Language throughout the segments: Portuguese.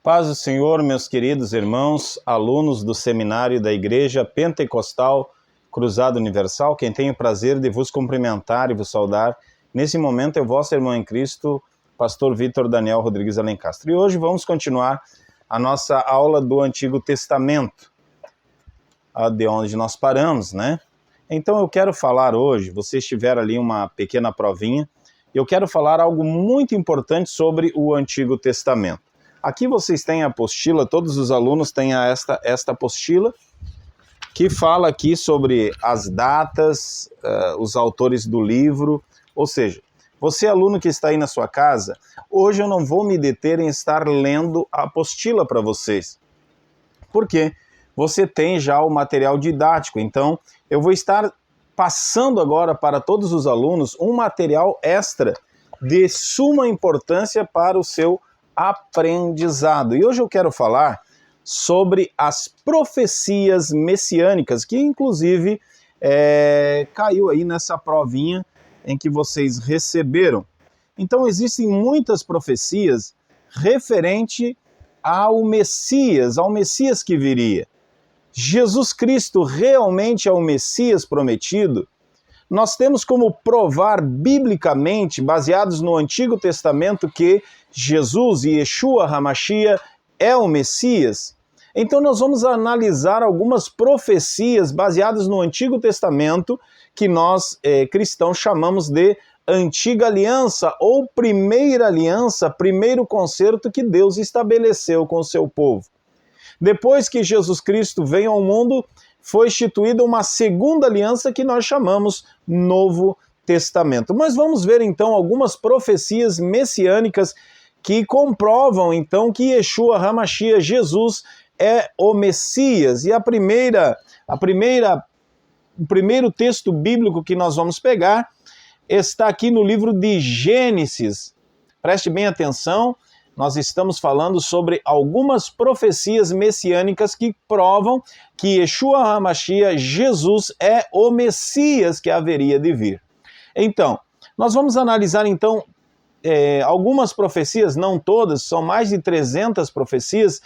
Paz do Senhor, meus queridos irmãos, alunos do seminário da Igreja Pentecostal Cruzada Universal, quem tem o prazer de vos cumprimentar e vos saudar, nesse momento é o vosso irmão em Cristo, pastor Vitor Daniel Rodrigues Alencastre. E hoje vamos continuar a nossa aula do Antigo Testamento, de onde nós paramos, né? Então eu quero falar hoje, vocês tiveram ali uma pequena provinha, eu quero falar algo muito importante sobre o Antigo Testamento. Aqui vocês têm a apostila, todos os alunos têm esta apostila, que fala aqui sobre as datas, os autores do livro, ou seja, você aluno que está aí na sua casa, hoje eu não vou me deter em estar lendo a apostila para vocês, porque você tem já o material didático, então eu vou estar passando agora para todos os alunos um material extra de suma importância para o seu aprendizado. E hoje eu quero falar sobre as profecias messiânicas, que inclusive caiu aí nessa provinha em que vocês receberam. Então existem muitas profecias referente ao Messias que viria. Jesus Cristo realmente é o Messias prometido? Nós temos como provar biblicamente, baseados no Antigo Testamento, que Jesus, Yeshua HaMashiach, é o Messias. Então nós vamos analisar algumas profecias baseadas no Antigo Testamento, que nós cristãos chamamos de Antiga Aliança, ou Primeira Aliança, primeiro concerto que Deus estabeleceu com o seu povo. Depois que Jesus Cristo veio ao mundo, foi instituída uma segunda aliança que nós chamamos Novo Testamento. Mas vamos ver então algumas profecias messiânicas que comprovam então que Yeshua HaMashiach, Jesus, é o Messias. E o primeiro texto bíblico que nós vamos pegar está aqui no livro de Gênesis. Preste bem atenção. Nós estamos falando sobre algumas profecias messiânicas que provam que Yeshua HaMashiach, Jesus, é o Messias que haveria de vir. Então, nós vamos analisar então algumas profecias, não todas, são mais de 300 profecias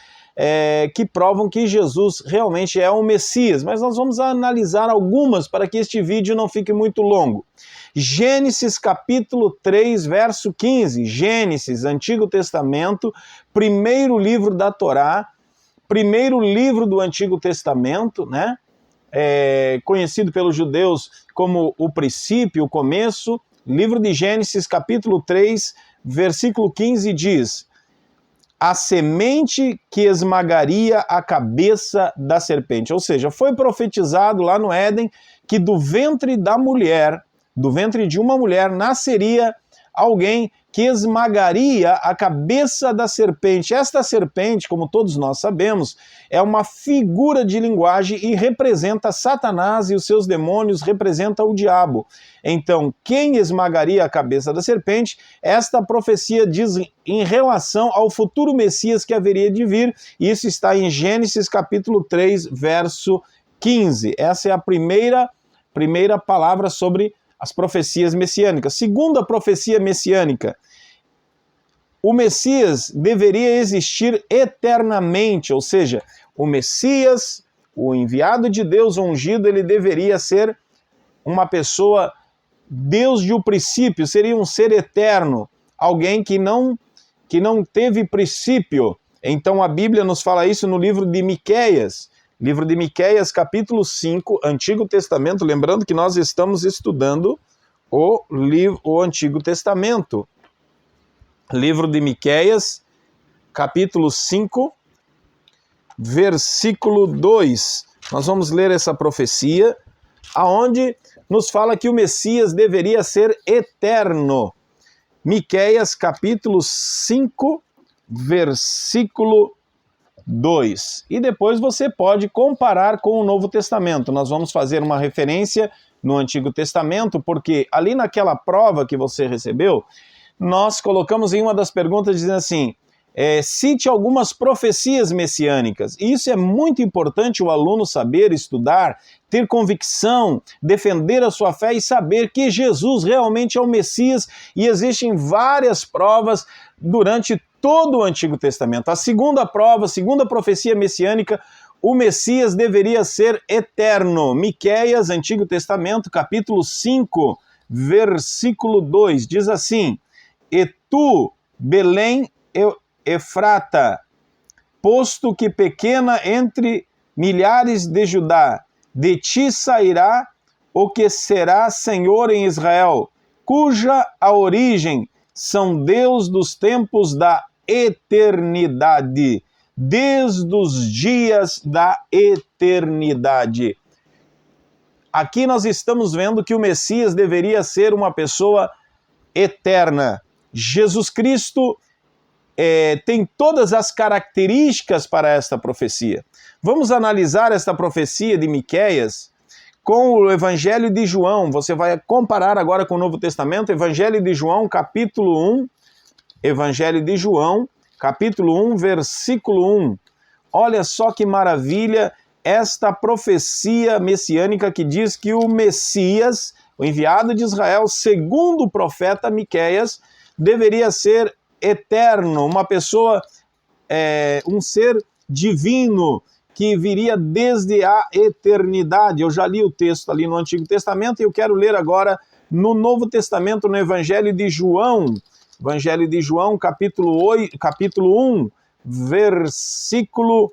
que provam que Jesus realmente é o Messias, mas nós vamos analisar algumas para que este vídeo não fique muito longo. Gênesis capítulo 3, verso 15, Gênesis, Antigo Testamento, primeiro livro da Torá, primeiro livro do Antigo Testamento, né? Conhecido pelos judeus como o princípio, o começo. Livro de Gênesis capítulo 3, versículo 15 diz: a semente que esmagaria a cabeça da serpente. Ou seja, foi profetizado lá no Éden que do ventre da mulher, do ventre de uma mulher, nasceria alguém que esmagaria a cabeça da serpente. Esta serpente, como todos nós sabemos, é uma figura de linguagem e representa Satanás e os seus demônios, representa o diabo. Então, quem esmagaria a cabeça da serpente? Esta profecia diz em relação ao futuro Messias que haveria de vir, e isso está em Gênesis capítulo 3, verso 15. Essa é a primeira palavra sobre as profecias messiânicas. Segunda profecia messiânica: o Messias deveria existir eternamente, ou seja, o Messias, o enviado de Deus, o ungido, ele deveria ser uma pessoa, Deus de um princípio, seria um ser eterno, alguém que não teve princípio. Então a Bíblia nos fala isso no livro de Miqueias. Livro de Miqueias, capítulo 5, Antigo Testamento, lembrando que nós estamos estudando o Antigo Testamento. Livro de Miqueias, capítulo 5, versículo 2. Nós vamos ler essa profecia, aonde nos fala que o Messias deveria ser eterno. Miqueias, capítulo 5, versículo 2. E depois você pode comparar com o Novo Testamento. Nós vamos fazer uma referência no Antigo Testamento, porque ali naquela prova que você recebeu, nós colocamos em uma das perguntas dizendo assim: cite algumas profecias messiânicas. E isso é muito importante o aluno saber, estudar, ter convicção, defender a sua fé e saber que Jesus realmente é o Messias, e existem várias provas durante todo o Antigo Testamento. A segunda prova, a segunda profecia messiânica, o Messias deveria ser eterno. Miqueias, Antigo Testamento, capítulo 5, versículo 2, diz assim: E tu, Belém Efrata, posto que pequena entre milhares de Judá, de ti sairá o que será Senhor em Israel, cuja a origem são Deus dos tempos da eternidade, desde os dias da eternidade. Aqui nós estamos vendo que o Messias deveria ser uma pessoa eterna. Jesus Cristo tem todas as características para esta profecia. Vamos analisar esta profecia de Miqueias com o Evangelho de João. Você vai comparar agora com o Novo Testamento, Evangelho de João, capítulo 1, Evangelho de João, capítulo 1, versículo 1. Olha só que maravilha esta profecia messiânica que diz que o Messias, o enviado de Israel, segundo o profeta Miqueias, deveria ser eterno, uma pessoa, um ser divino que viria desde a eternidade. Eu já li o texto ali no Antigo Testamento e eu quero ler agora no Novo Testamento, no Evangelho de João. Evangelho de João, capítulo 1, versículo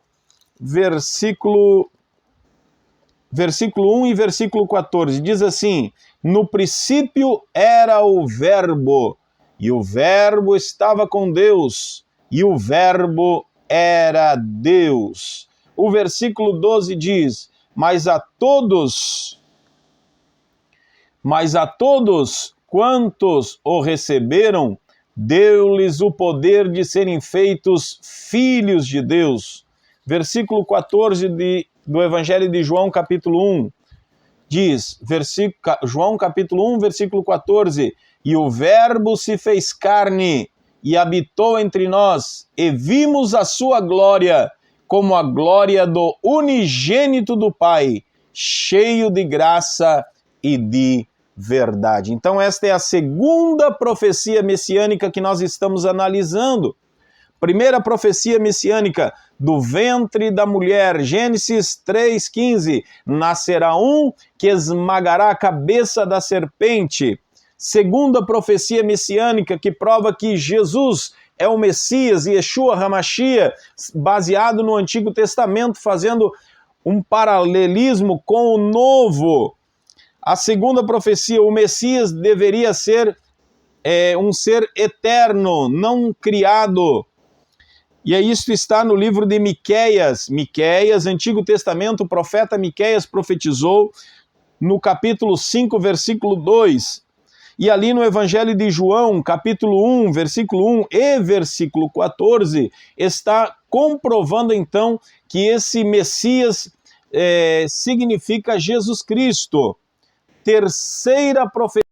1 e versículo 14. Diz assim: No princípio era o Verbo, e o Verbo estava com Deus, e o Verbo era Deus. O versículo 12 diz: Mas a todos quantos o receberam, deu-lhes o poder de serem feitos filhos de Deus. Versículo 14 do Evangelho de João, capítulo 1, diz, João capítulo 1, versículo 14, E o Verbo se fez carne e habitou entre nós, e vimos a sua glória, como a glória do unigênito do Pai, cheio de graça e de verdade. Então esta é a segunda profecia messiânica que nós estamos analisando. Primeira profecia messiânica, do ventre da mulher, Gênesis 3,15, nascerá um que esmagará a cabeça da serpente. Segunda profecia messiânica que prova que Jesus é o Messias, Yeshua HaMashiach, baseado no Antigo Testamento, fazendo um paralelismo com o Novo. A segunda profecia, o Messias deveria ser um ser eterno, não criado. E isso está no livro de Miqueias. Miqueias, Antigo Testamento, o profeta Miqueias profetizou no capítulo 5, versículo 2. E ali no Evangelho de João, capítulo 1, versículo 1 e versículo 14, está comprovando então que esse Messias significa Jesus Cristo. Terceira profecia